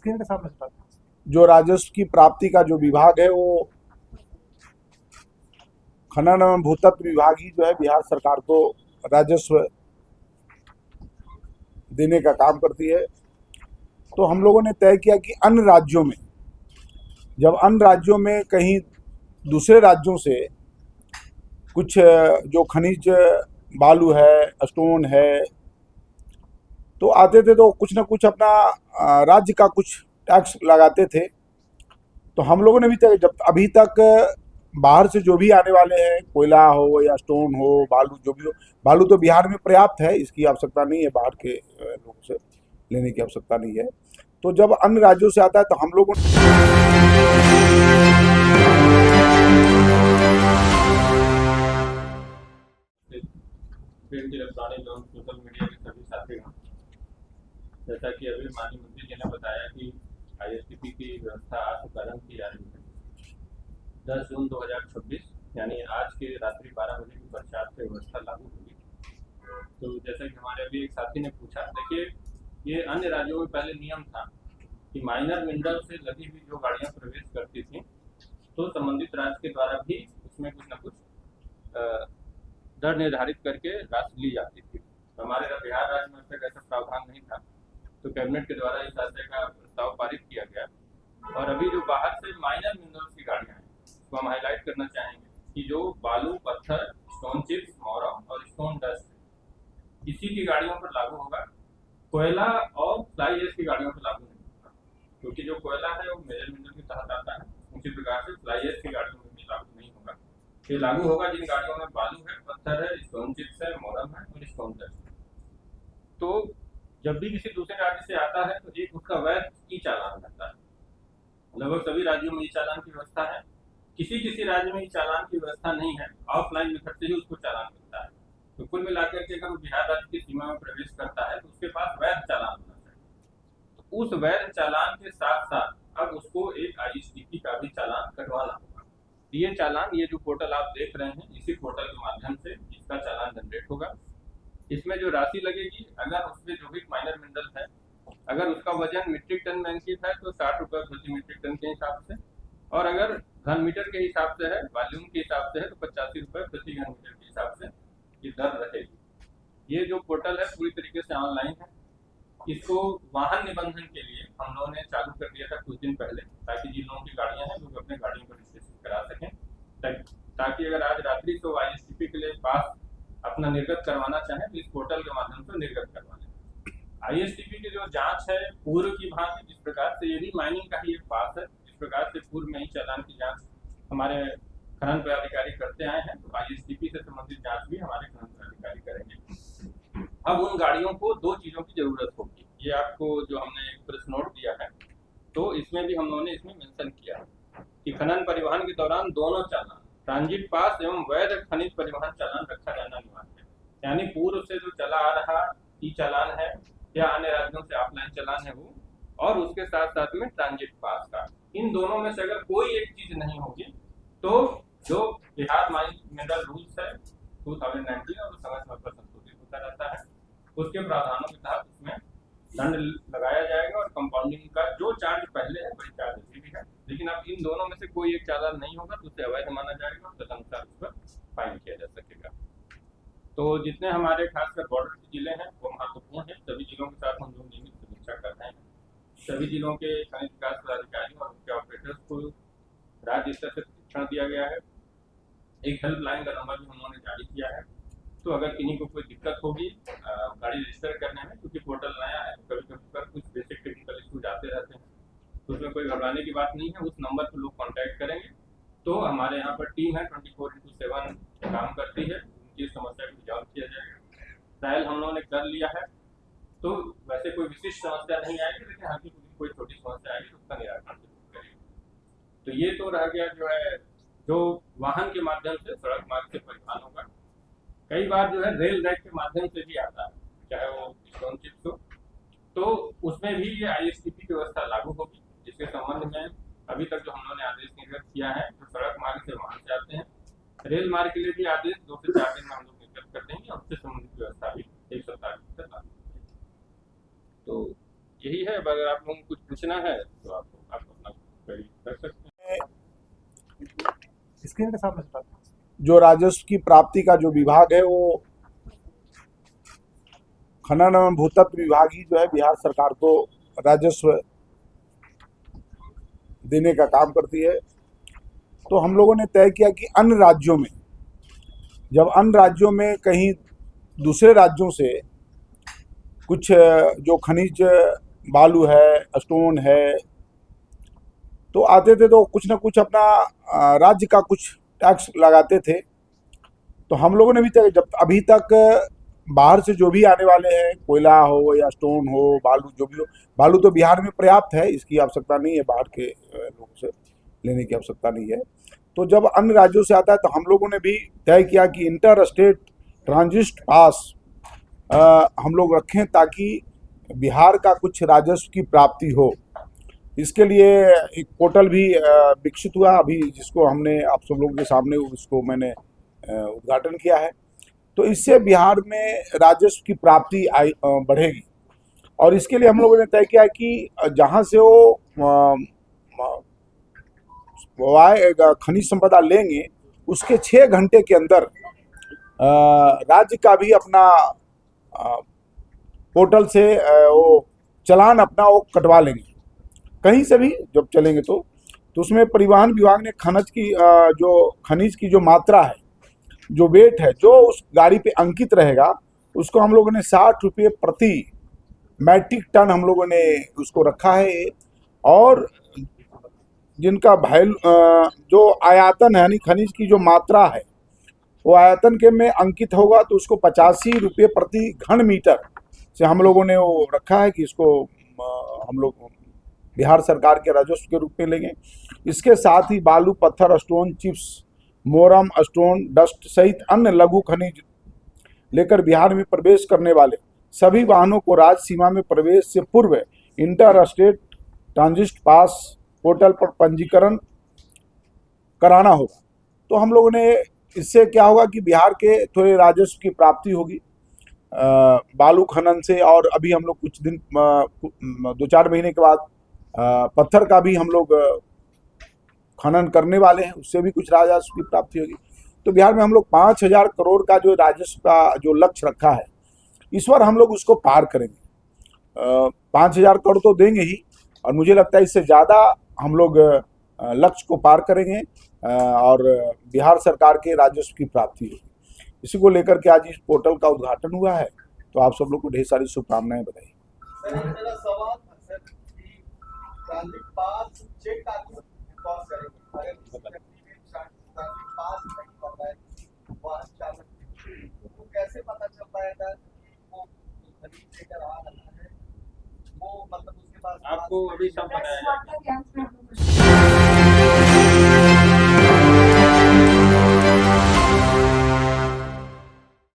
Screen के सामने से जो राजस्व की प्राप्ति का जो विभाग है वो खनन एवं भूतत्व विभाग ही जो है बिहार सरकार को राजस्व देने का काम करती है। तो हम लोगों ने तय किया कि अन्य राज्यों में, जब अन्य राज्यों में कहीं दूसरे राज्यों से कुछ जो खनिज बालू है, स्टोन है, तो आते थे तो कुछ ना कुछ अपना राज्य का कुछ टैक्स लगाते थे। तो हम लोगों ने भी तय, जब अभी तक बाहर से जो भी आने वाले हैं, कोयला हो या स्टोन हो, बालू जो भी हो, बालू तो बिहार में पर्याप्त है, इसकी आवश्यकता नहीं है, बाहर के लोगों से लेने की आवश्यकता नहीं है। तो जब अन्य राज्यों से आता है तो हम लोगों प्रिंट, इलेक्ट्रॉनिक एवं सोशल मीडिया के सभी साथीगण, जैसा कि अभी माननीय मंत्री जी ने बताया कि आईएसटीपी की व्यवस्था आज से प्रारंभ की जा रही है 10 जून 2026, यानी आज के रात्रि 12 बजे के पश्चात से व्यवस्था लागू होगी। तो जैसा कि हमारे अभी एक साथी ने पूछा, देखिए ये अन्य राज्यों में पहले नियम था कि माइनर मिनरल से लगी हुई जो गाड़ियां प्रवेश करती थी तो संबंधित राज्य के द्वारा भी उसमें कुछ न कुछ दर निर्धारित करके राशि ली जाती थी। हमारे बिहार राज्य में अब तक ऐसा प्रावधान नहीं था, तो कैबिनेट के द्वारा इस आशय का प्रस्ताव पारित किया गया। और अभी जो बाहर से माइनर मिनरल्स की गाड़ियां हैं उसको हम हाईलाइट करना चाहेंगे कि जो बालू, पत्थर, स्टोन चिप्स, मोरम और स्टोन डस्ट इसी की गाड़ियों पर लागू होगा। कोयला और फ्लाई एश की गाड़ियों पर लागू नहीं होगा, क्योंकि जो कोयला है वो मेजर मिनरल के तहत आता है। उसी प्रकार से फ्लाई एश की गाड़ियों में भी लागू नहीं होगा। ये लागू होगा जिन गाड़ियों में बालू है, पत्थर है, स्टोन चिप्स है, मोरम है और स्टोन डस्ट है। तो जब भी किसी दूसरे राज्य से आता है तो एक उसका वैध ई चालान रहता है। लगभग सभी राज्यों में ई चालान की व्यवस्था है। किसी किसी राज्य में ई चालान की व्यवस्था नहीं है, ऑफलाइन मेथड से ही उसको चालान मिलता है। तो कुल मिलाकर के अगर वो बिहार राज्य की सीमा में प्रवेश करता है तो उसके पास वैध चालान होना चाहिए। तो उस वैध चालान के साथ साथ अब उसको एक आईएसटीपी का भी चालान कटवाना होगा। ये चालान, ये जो पोर्टल आप देख रहे हैं, इसी पोर्टल के माध्यम से इसका चालान जनरेट होगा। इसमें जो राशि लगेगी, अगर उसमें जो भी माइनर मिनरल है, अगर उसका वजन मीट्रिक टन में अंकित है तो 60 रुपये प्रति मीट्रिक टन के हिसाब से, और अगर घन मीटर के हिसाब से है, वॉल्यूम के हिसाब से है, तो 85 रुपये प्रति घन मीटर के हिसाब से ये दर रहेगी। ये जो पोर्टल है पूरी तरीके से ऑनलाइन है। इसको वाहन निबंधन के लिए हम लोगों ने चालू कर दिया था कुछ दिन पहले, ताकि जिन लोगों की गाड़ियां हैं लोग अपने गाड़ियों को रजिस्ट्रेशन करा सकें, ताकि अगर आज रात्रि को आईएसटीपी के लिए पास अपना निर्गत करवाना चाहें तो इस पोर्टल के माध्यम से निर्गत करवा लें। आईएसटीपी की जो जांच है पूर्व की भांति, जिस प्रकार से ये भी माइनिंग का ही एक पास है, जिस प्रकार से पूर्व में ही चालान की जांच हमारे खनन पदाधिकारी करते आए हैं, तो आईएसटीपी से संबंधित जांच भी हमारे खनन पदाधिकारी करेंगे। अब उन गाड़ियों को दो चीजों की जरूरत होगी। ये आपको जो हमने एक प्रेस नोट दिया है, तो इसमें भी हम लोगों ने इसमें मेंशन किया है कि खनन परिवहन के दौरान दोनों चालान, ट्रांजिट पास एवं वैध खनिज परिवहन चालान रखा जाना अनिवार्य है। यानी पूर्व से जो चला आ रहा ई चालान है या अन्य राज्यों से ऑफलाइन चालान है वो, और उसके साथ साथ में ट्रांजिट पास का, इन दोनों में से अगर कोई एक चीज नहीं होगी तो जो बिहार माइन मिनरल रूल्स है 2019 और समय समय पर संशोधित होता रहता है, उसके प्रावधानों के तहत उसमें दंड लगाया जाएगा और कंपाउंडिंग का जो चार्ज पहले है वही चार्ज अभी भी है। लेकिन अब इन दोनों में से कोई एक चालान नहीं होगा तो उसे अवैध माना जाएगा और तदनुसार उस पर फाइन किया जा सकेगा। तो जितने हमारे खासकर बॉर्डर के जिले हैं वो महत्वपूर्ण है। सभी जिलों के साथ हम लोग नियमित समीक्षा कर रहे हैं। सभी जिलों के खनिज विकास पदाधिकारियों और उनके ऑपरेटर्स को राज्य स्तर से प्रशिक्षण दिया गया है। एक हेल्पलाइन का नंबर भी हम लोगों ने जारी किया है। तो अगर किन्हीं को कोई दिक्कत होगी गाड़ी रजिस्टर करने में, क्योंकि पोर्टल नया है तो कभी कभी पर कुछ बेसिक टेक्निकल इश्यूज आते रहते हैं, तो उसमें कोई घबराने की बात नहीं है। उस नंबर पर लोग कांटेक्ट करेंगे तो हमारे यहाँ पर टीम है 24/7 काम करती है, उनकी समस्या को रिजॉल्व किया जाएगा। ट्रायल हम लोगों ने कर लिया है, तो वैसे कोई विशिष्ट समस्या नहीं आएगी, लेकिन हल्की फुल्की कोई छोटी समस्या आएगी तो उसका निराकरण जरूर करेंगे। तो ये तो रह गया जो है जो वाहन के माध्यम से सड़क मार्ग से परिवहन होगा। कई बार जो है रेल रैक के माध्यम से भी आता है, चाहे वो स्टोन चिप्स हो, तो उसमें भी ये आईएसटीपी की व्यवस्था लागू होगी, जिसके संबंध में अभी तक जो हम लोगों ने आदेश निर्गत किया है, जो सड़क मार्ग से वाहन से आते हैं, रेल मार्ग के लिए भी आदेश 2 से 4 दिन में हम लोग निर्गत कर देंगे और उससे संबंधित व्यवस्था भी 1 सप्ताह के भीतर लागू। तो यही है। अगर आप लोगों को कुछ पूछना है तो आप अपना क्वेरी कर सकते हैं। स्क्रीन के सामने से जो राजस्व की प्राप्ति का जो विभाग है वो खनन एवं भूतत्व विभाग ही जो है बिहार सरकार को राजस्व देने का काम करती है। तो हम लोगों ने तय किया कि अन्य राज्यों में, जब अन्य राज्यों में कहीं दूसरे राज्यों से कुछ जो खनिज बालू है, स्टोन है, तो आते थे तो कुछ ना कुछ अपना राज्य का कुछ टैक्स लगाते थे। तो हम लोगों ने भी तय, जब अभी तक बाहर से जो भी आने वाले हैं, कोयला हो या स्टोन हो, बालू जो भी हो, बालू तो बिहार में पर्याप्त है, इसकी आवश्यकता नहीं है, बाहर के लोगों से लेने की आवश्यकता नहीं है। तो जब अन्य राज्यों से आता है तो हम लोगों ने भी तय किया कि इंटर स्टेट ट्रांजिट पास हम लोग रखें ताकि बिहार का कुछ राजस्व की प्राप्ति हो। इसके लिए एक पोर्टल भी विकसित हुआ अभी, जिसको हमने आप सब लोगों के सामने उसको मैंने उद्घाटन किया है। तो इससे बिहार में राजस्व की प्राप्ति बढ़ेगी। और इसके लिए हम लोगों ने तय किया कि जहाँ से वो खनिज संपदा लेंगे उसके 6 घंटे के अंदर राज्य का भी अपना पोर्टल से वो चालान अपना वो कटवा लेंगे कहीं से भी जब चलेंगे। तो उसमें परिवहन विभाग ने खनिज की जो मात्रा है, जो वेट है, जो उस गाड़ी पे अंकित रहेगा, उसको हम लोगों ने 60 रुपये प्रति मैट्रिक टन हम लोगों ने उसको रखा है। और जिनका जो आयतन है, यानी खनिज की जो मात्रा है, वो आयतन के में अंकित होगा तो उसको 85 रुपये प्रति घन मीटर से हम लोगों ने वो रखा है कि इसको हम लोग बिहार सरकार के राजस्व के रूप में लेंगे। इसके साथ ही बालू, पत्थर, स्टोन, चिप्स, मोरम, स्टोन डस्ट सहित अन्य लघु खनिज लेकर बिहार में प्रवेश करने वाले सभी वाहनों को राज्य सीमा में प्रवेश से पूर्व inter state transit pass portal पर पंजीकरण कराना होगा। तो हम लोगों ने, इससे क्या होगा कि बिहार के थोड़े राजस्व की प्राप्ति होगी बालू खनन से। और अभी हम लोग कुछ दिन 2-4 महीने के बाद पत्थर का भी हम लोग खनन करने वाले हैं, उससे भी कुछ राजस्व की प्राप्ति होगी। तो बिहार में हम लोग 5,000 करोड़ का जो राजस्व का जो लक्ष्य रखा है, इस बार हम लोग उसको पार करेंगे। 5,000 करोड़ तो देंगे ही, और मुझे लगता है इससे ज़्यादा हम लोग लक्ष्य को पार करेंगे और बिहार सरकार के राजस्व की प्राप्ति होगी। इसी को लेकर के आज इस पोर्टल का उद्घाटन हुआ है। तो आप सब लोग को ढेर सारी शुभकामनाएं बताइए। कैसे पता चल पाएगा वो खरीद लेकर आ रहा है, वो मतलब उसके पास आपको अभी सब बताया